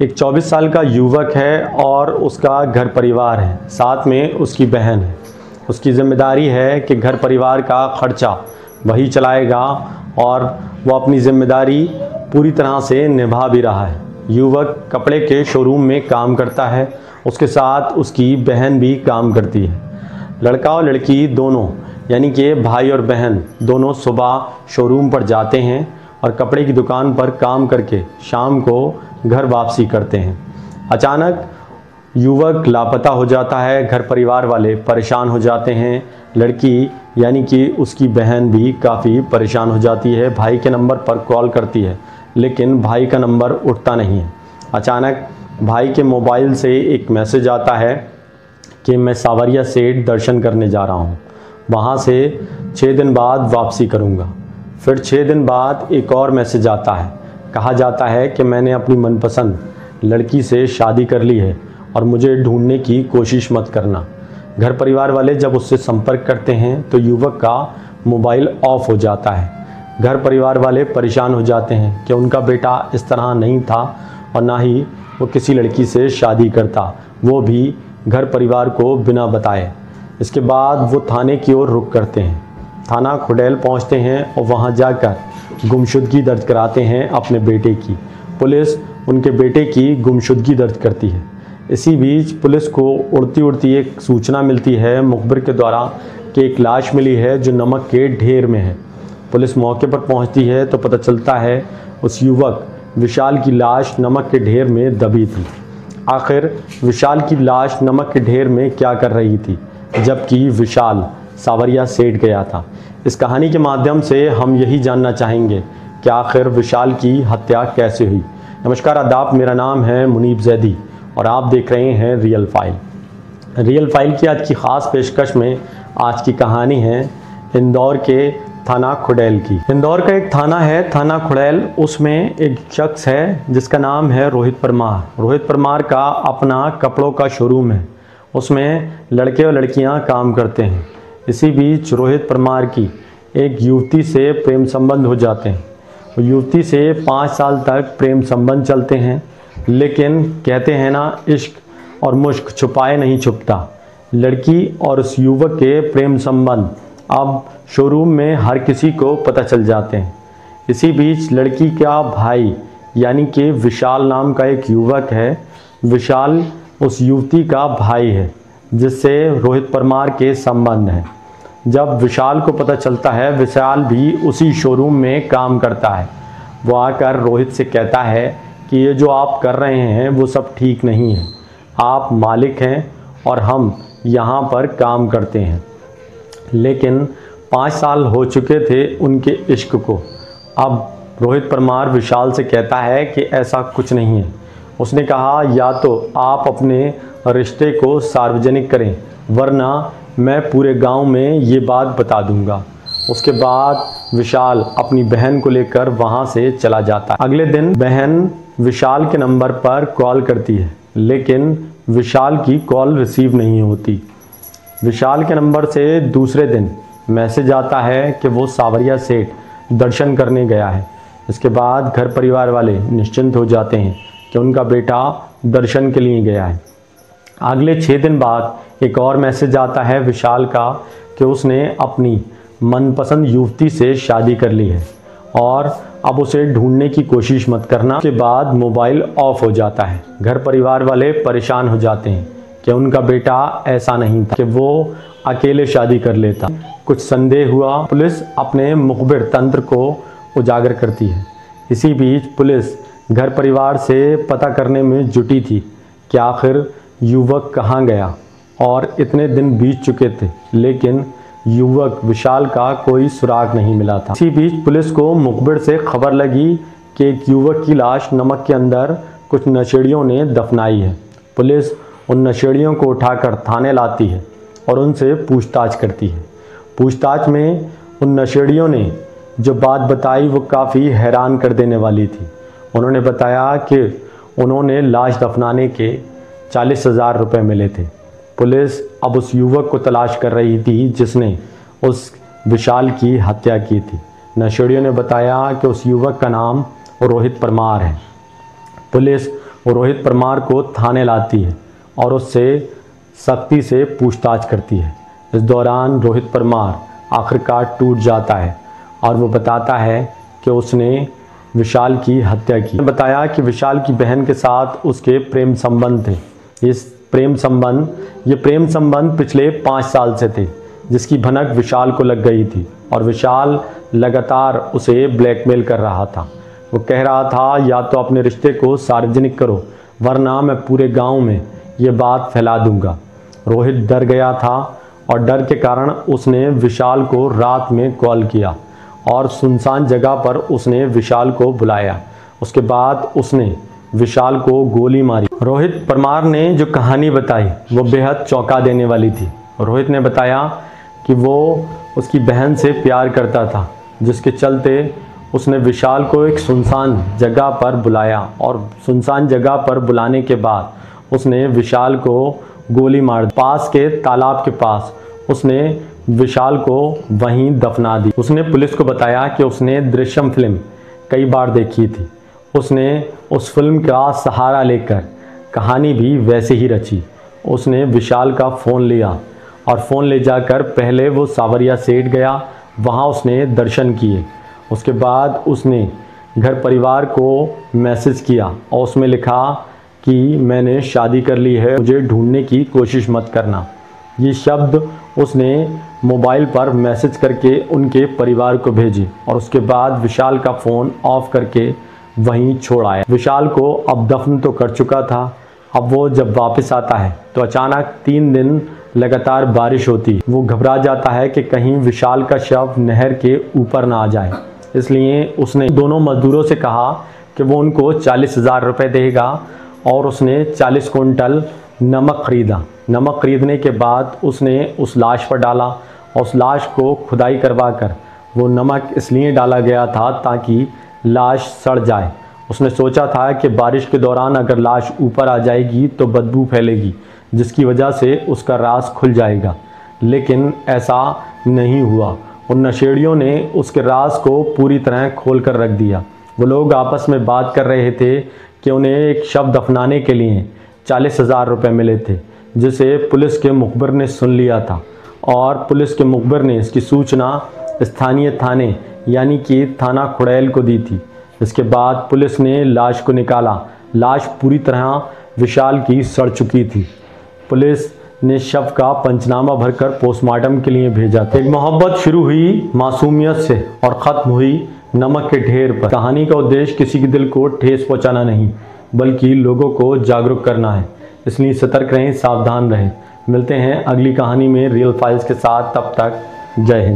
एक 24 साल का युवक है और उसका घर परिवार है, साथ में उसकी बहन है। उसकी ज़िम्मेदारी है कि घर परिवार का खर्चा वही चलाएगा और वो अपनी ज़िम्मेदारी पूरी तरह से निभा भी रहा है। युवक कपड़े के शोरूम में काम करता है, उसके साथ उसकी बहन भी काम करती है। लड़का और लड़की दोनों यानी कि भाई और बहन दोनों सुबह शोरूम पर जाते हैं और कपड़े की दुकान पर काम करके शाम को घर वापसी करते हैं। अचानक युवक लापता हो जाता है, घर परिवार वाले परेशान हो जाते हैं। लड़की यानी कि उसकी बहन भी काफ़ी परेशान हो जाती है, भाई के नंबर पर कॉल करती है लेकिन भाई का नंबर उठता नहीं है। अचानक भाई के मोबाइल से एक मैसेज आता है कि मैं सावरिया सेठ दर्शन करने जा रहा हूँ, वहाँ से 6 दिन बाद वापसी करूँगा। फिर 6 दिन बाद एक और मैसेज आता है, कहा जाता है कि मैंने अपनी मनपसंद लड़की से शादी कर ली है और मुझे ढूंढने की कोशिश मत करना। घर परिवार वाले जब उससे संपर्क करते हैं तो युवक का मोबाइल ऑफ हो जाता है। घर परिवार वाले परेशान हो जाते हैं कि उनका बेटा इस तरह नहीं था और ना ही वो किसी लड़की से शादी करता, वो भी घर परिवार को बिना बताए। इसके बाद वो थाने की ओर रुख करते हैं। थाना खुडेल पहुंचते हैं और वहां जाकर गुमशुदगी दर्ज कराते हैं अपने बेटे की। पुलिस उनके बेटे की गुमशुदगी दर्ज करती है। इसी बीच पुलिस को उड़ती उड़ती एक सूचना मिलती है मुखबिर के द्वारा कि एक लाश मिली है जो नमक के ढेर में है। पुलिस मौके पर पहुंचती है तो पता चलता है उस युवक विशाल की लाश नमक के ढेर में दबी थी। आखिर विशाल की लाश नमक के ढेर में क्या कर रही थी, जबकि विशाल सावरिया सेठ गया था। इस कहानी के माध्यम से हम यही जानना चाहेंगे कि आखिर विशाल की हत्या कैसे हुई। नमस्कार, आदाब, मेरा नाम है मुनीब जैदी और आप देख रहे हैं रियल फाइल। रियल फाइल की आज की ख़ास पेशकश में आज की कहानी है इंदौर के थाना खुडेल की। इंदौर का एक थाना है, थाना खुडेल। उसमें एक शख्स है जिसका नाम है रोहित परमार। रोहित परमार का अपना कपड़ों का शोरूम है, उसमें लड़के और लड़कियां काम करते हैं। इसी बीच रोहित परमार की एक युवती से प्रेम संबंध हो जाते हैं। युवती से 5 साल तक प्रेम संबंध चलते हैं, लेकिन कहते हैं ना, इश्क और मुश्क छुपाए नहीं छुपता। लड़की और उस युवक के प्रेम संबंध अब शोरूम में हर किसी को पता चल जाते हैं। इसी बीच लड़की का भाई यानी कि विशाल नाम का एक युवक है। विशाल उस युवती का भाई है जिससे रोहित परमार के संबंध हैं। जब विशाल को पता चलता है, विशाल भी उसी शोरूम में काम करता है। वो आकर रोहित से कहता है कि ये जो आप कर रहे हैं वो सब ठीक नहीं है। आप मालिक हैं और हम यहाँ पर काम करते हैं। लेकिन 5 साल हो चुके थे उनके इश्क को। अब रोहित परमार विशाल से कहता है कि ऐसा कुछ नहीं है। उसने कहा, या तो आप अपने रिश्ते को सार्वजनिक करें वरना मैं पूरे गांव में ये बात बता दूंगा। उसके बाद विशाल अपनी बहन को लेकर वहां से चला जाता है। अगले दिन बहन विशाल के नंबर पर कॉल करती है, लेकिन विशाल की कॉल रिसीव नहीं होती। विशाल के नंबर से दूसरे दिन मैसेज आता है कि वो सावरिया सेठ दर्शन करने गया है। इसके बाद घर परिवार वाले निश्चिंत हो जाते हैं कि उनका बेटा दर्शन के लिए गया है। अगले 6 दिन बाद एक और मैसेज आता है विशाल का कि उसने अपनी मनपसंद युवती से शादी कर ली है और अब उसे ढूंढने की कोशिश मत करना। के बाद मोबाइल ऑफ हो जाता है। घर परिवार वाले परेशान हो जाते हैं कि उनका बेटा ऐसा नहीं था कि वो अकेले शादी कर लेता। कुछ संदेह हुआ, पुलिस अपने मुखबिर तंत्र को उजागर करती है। इसी बीच पुलिस घर परिवार से पता करने में जुटी थी कि आखिर युवक कहाँ गया, और इतने दिन बीत चुके थे लेकिन युवक विशाल का कोई सुराग नहीं मिला था। इसी बीच पुलिस को मुखबिर से खबर लगी कि एक युवक की लाश नमक के अंदर कुछ नशेड़ियों ने दफनाई है। पुलिस उन नशेड़ियों को उठाकर थाने लाती है और उनसे पूछताछ करती है। पूछताछ में उन नशेड़ियों ने जो बात बताई वो काफ़ी हैरान कर देने वाली थी। उन्होंने बताया कि उन्होंने लाश दफनाने के 40,000 रुपये मिले थे। पुलिस अब उस युवक को तलाश कर रही थी जिसने उस विशाल की हत्या की थी। नशेड़ियों ने बताया कि उस युवक का नाम रोहित परमार है। पुलिस वो रोहित परमार को थाने लाती है और उससे सख्ती से पूछताछ करती है। इस दौरान रोहित परमार आखिरकार टूट जाता है और वो बताता है कि उसने विशाल की हत्या की। बताया कि विशाल की बहन के साथ उसके प्रेम संबंध थे। ये प्रेम संबंध पिछले 5 साल से थे, जिसकी भनक विशाल को लग गई थी और विशाल लगातार उसे ब्लैकमेल कर रहा था। वो कह रहा था, या तो अपने रिश्ते को सार्वजनिक करो वरना मैं पूरे गांव में ये बात फैला दूंगा। रोहित डर गया था और डर के कारण उसने विशाल को रात में कॉल किया और सुनसान जगह पर उसने विशाल को बुलाया। उसके बाद उसने विशाल को गोली मारी। रोहित परमार ने जो कहानी बताई वो बेहद चौंका देने वाली थी। रोहित ने बताया कि वो उसकी बहन से प्यार करता था, जिसके चलते उसने विशाल को एक सुनसान जगह पर बुलाया और सुनसान जगह पर बुलाने के बाद उसने विशाल को गोली मार दी। पास के तालाब के पास उसने विशाल को वहीं दफना दी। उसने पुलिस को बताया कि उसने दृश्यम फिल्म कई बार देखी थी। उसने उस फिल्म का सहारा लेकर कहानी भी वैसे ही रची। उसने विशाल का फ़ोन लिया और फ़ोन ले जाकर पहले वो सावरिया सेठ गया, वहाँ उसने दर्शन किए। उसके बाद उसने घर परिवार को मैसेज किया और उसमें लिखा कि मैंने शादी कर ली है, मुझे ढूंढने की कोशिश मत करना। ये शब्द उसने मोबाइल पर मैसेज करके उनके परिवार को भेजे और उसके बाद विशाल का फ़ोन ऑफ करके वहीं छोड़ आया। विशाल को अब दफन तो कर चुका था। अब वो जब वापस आता है तो अचानक 3 दिन लगातार बारिश होती। वो घबरा जाता है कि कहीं विशाल का शव नहर के ऊपर ना आ जाए, इसलिए उसने दोनों मजदूरों से कहा कि वो उनको 40,000 रुपये देगा और उसने 40 कुंटल नमक खरीदा। नमक खरीदने के बाद उसने उस लाश पर डाला और उस लाश को खुदाई करवा कर वो नमक इसलिए डाला गया था ताकि लाश सड़ जाए। उसने सोचा था कि बारिश के दौरान अगर लाश ऊपर आ जाएगी तो बदबू फैलेगी, जिसकी वजह से उसका राज खुल जाएगा, लेकिन ऐसा नहीं हुआ। उन नशेड़ियों ने उसके राज को पूरी तरह खोल कर रख दिया। वो लोग आपस में बात कर रहे थे कि उन्हें एक शव दफनाने के लिए 40,000 रुपये मिले थे, जिसे पुलिस के मुखबिर ने सुन लिया था और पुलिस के मुखबिर ने इसकी सूचना स्थानीय थाने यानी कि थाना खुड़ैल को दी थी। इसके बाद पुलिस ने लाश को निकाला। लाश पूरी तरह विशाल की सड़ चुकी थी। पुलिस ने शव का पंचनामा भरकर पोस्टमार्टम के लिए भेजा था। एक मोहब्बत शुरू हुई मासूमियत से और ख़त्म हुई नमक के ढेर पर। कहानी का उद्देश्य किसी के दिल को ठेस पहुंचाना नहीं, बल्कि लोगों को जागरूक करना है। इसलिए सतर्क रहें, सावधान रहें। मिलते हैं अगली कहानी में रियल फाइल्स के साथ। तब तक जय हिंद।